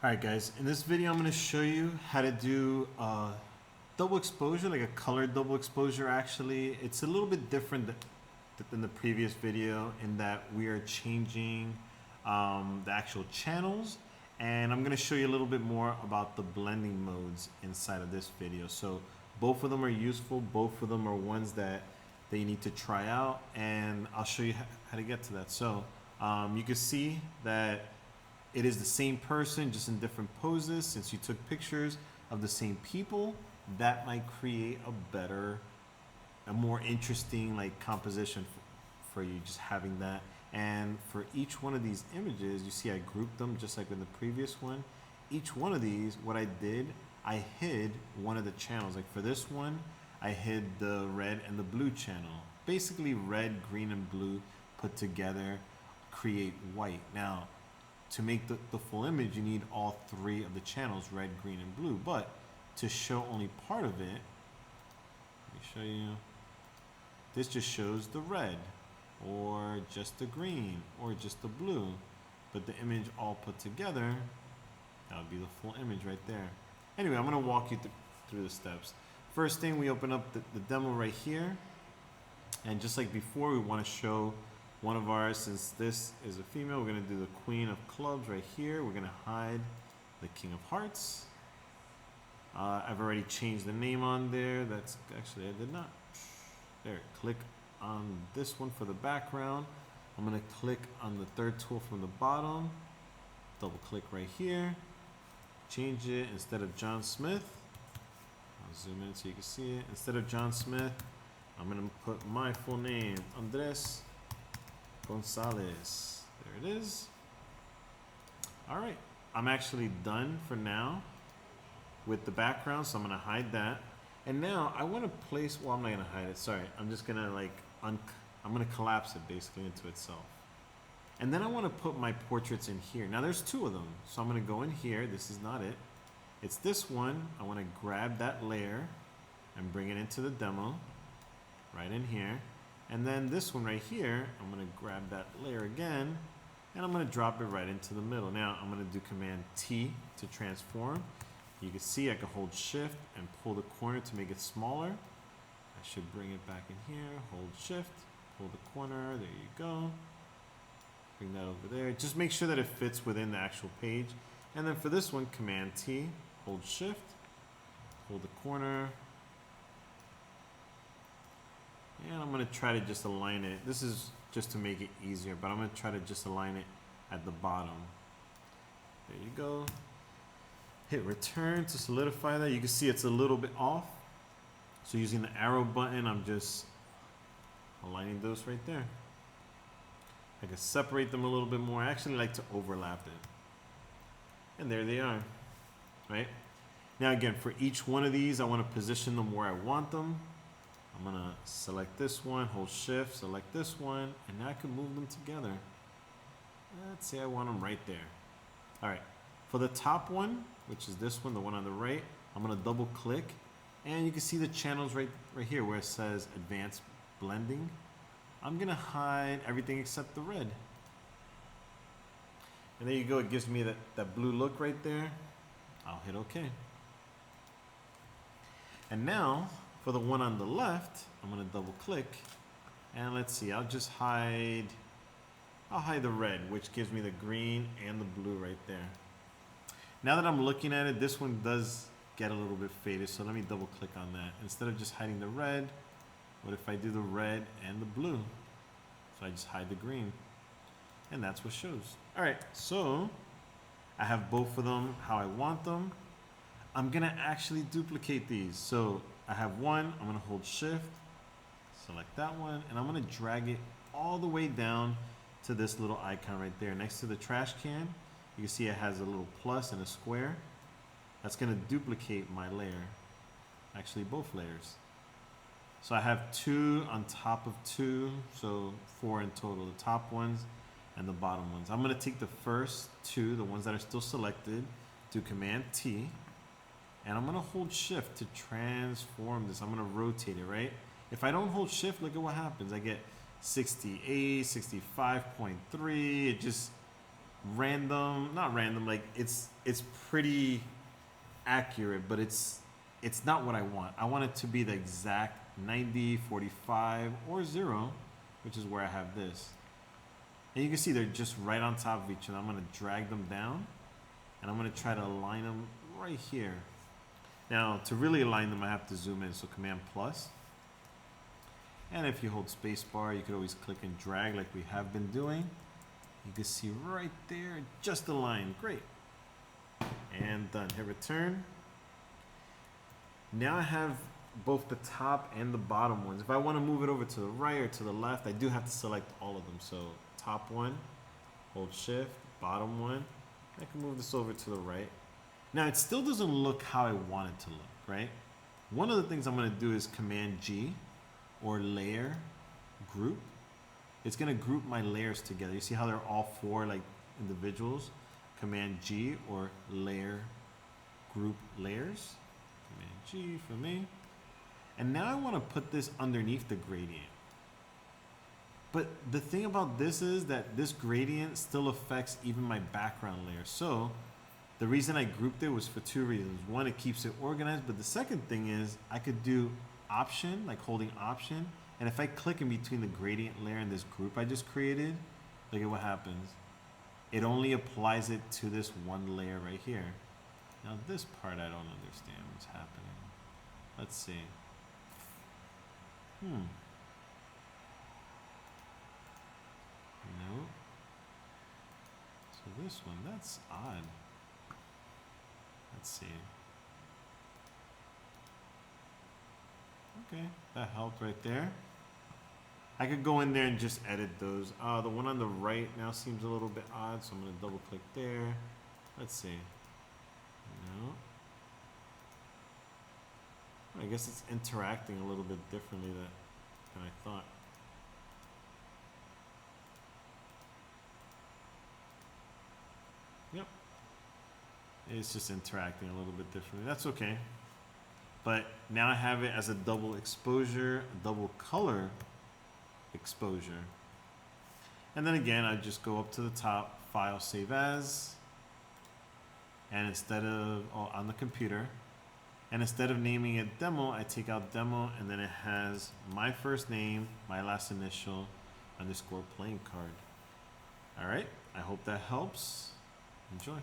Alright guys, in this video I'm going to show you how to do double exposure, like a colored double exposure actually. It's a little bit different than the previous video in that we are changing the actual channels, and I'm going to show you a little bit more about the blending modes inside of this video. So both of them are useful, both of them are ones that you need to try out, and I'll show you how to get to that. So you can see that it is the same person, just in different poses. Since you took pictures of the same people, that might create a more interesting like composition for you, just having that. And for each one of these images, you see I grouped them just like in the previous one. Each one of these, what I did, I hid one of the channels. Like for this one, I hid the red and the blue channel. Basically red, green, and blue put together create white. Now, to make the full image, you need all three of the channels, red, green, and blue. But to show only part of it, let me show you. This just shows the red, or just the green, or just the blue. But the image all put together, that would be the full image right there. Anyway, I'm going to walk you through the steps. First thing, we open up the demo right here. And just like before, we want to show one of ours. Since this is a female, we're going to do the Queen of Clubs right here. We're going to hide the King of Hearts. I've already changed the name on there. That's actually, I did not. There, click on this one for the background. I'm going to click on the third tool from the bottom. Double click right here. Change it. Instead of John Smith, I'll zoom in so you can see it. Instead of John Smith, I'm going to put my full name, Andres Gonzalez. There it is. All right, I'm actually done for now with the background, so I'm gonna hide that. And now I want to place, well, I'm not gonna hide it, sorry. I'm just gonna like, I'm gonna collapse it basically into itself. And then I want to put my portraits in here. Now there's two of them, so I'm gonna go in here. This is not it. It's this one. I want to grab that layer and bring it into the demo, right in here. And then this one right here, I'm going to grab that layer again, and I'm going to drop it right into the middle. Now I'm going to do Command T to transform. You can see I can hold Shift and pull the corner to make it smaller. I should bring it back in here, hold Shift, pull the corner, there you go. Bring that over there. Just make sure that it fits within the actual page. And then for this one, Command T, hold Shift, hold the corner. And I'm going to try to just align it. This is just to make it easier, but I'm going to try to just align it at the bottom. There you go. Hit return to solidify that. You can see it's a little bit off. So using the arrow button, I'm just aligning those right there. I can separate them a little bit more. I actually like to overlap it. And there they are, right? Now again, for each one of these, I want to position them where I want them. I'm going to select this one, hold Shift, select this one, and now I can move them together. Let's say I want them right there. All right, for the top one, which is this one, the one on the right, I'm going to double click, and you can see the channels right here where it says Advanced Blending. I'm going to hide everything except the red. And there you go, it gives me that blue look right there. I'll hit OK. And now, for the one on the left, I'm going to double click, and let's see, I'll hide the red, which gives me the green and the blue right there. Now that I'm looking at it, this one does get a little bit faded, so let me double click on that. Instead of just hiding the red, what if I do the red and the blue? So I just hide the green, and that's what shows. All right, so I have both of them how I want them. I'm going to actually duplicate these. So I have one, I'm going to hold Shift, select that one, and I'm going to drag it all the way down to this little icon right there. Next to the trash can, you can see it has a little plus and a square. That's going to duplicate my layer, actually both layers. So I have two on top of two, so 4 in total, the top ones and the bottom ones. I'm going to take the first two, the ones that are still selected, do Command T. And I'm going to hold Shift to transform this. I'm going to rotate it, right? If I don't hold Shift, look at what happens. I get 68, 65.3. It just random, not random, like it's pretty accurate, but it's not what I want. I want it to be the exact 90, 45, or 0, which is where I have this. And you can see they're just right on top of each other. I'm going to drag them down, and I'm going to try to align them right here. Now, to really align them, I have to zoom in, so Command plus. And if you hold spacebar, you could always click and drag like we have been doing. You can see right there, just aligned. Great. And done. Hit return. Now I have both the top and the bottom ones. If I want to move it over to the right or to the left, I do have to select all of them. So top one, hold shift, bottom one. I can move this over to the right. Now it still doesn't look how I want it to look, right? One of the things I'm going to do is Command G or layer group. It's going to group my layers together. You see how they're all 4 like individuals? Command G or layer group layers. Command G for me. And now I want to put this underneath the gradient. But the thing about this is that this gradient still affects even my background layer. So the reason I grouped it was for 2 reasons. One, it keeps it organized, but the second thing is I could do Option, like holding Option, and if I click in between the gradient layer and this group I just created, look at what happens. It only applies it to this one layer right here. Now this part I don't understand what's happening. Let's see. No. So this one, that's odd. Let's see. Okay, that helped right there. I could go in there and just edit those. The one on the right now seems a little bit odd, so I'm going to double click there. Let's see. No. I guess it's interacting a little bit differently than I thought. Yep. It's just interacting a little bit differently. That's okay. But now I have it as a double exposure, a double color exposure. And then again, I just go up to the top, File, Save As. And instead of, on the computer, and instead of naming it demo, I take out demo, and then it has my first name, my last initial, _ playing card. All right, I hope that helps. Enjoy.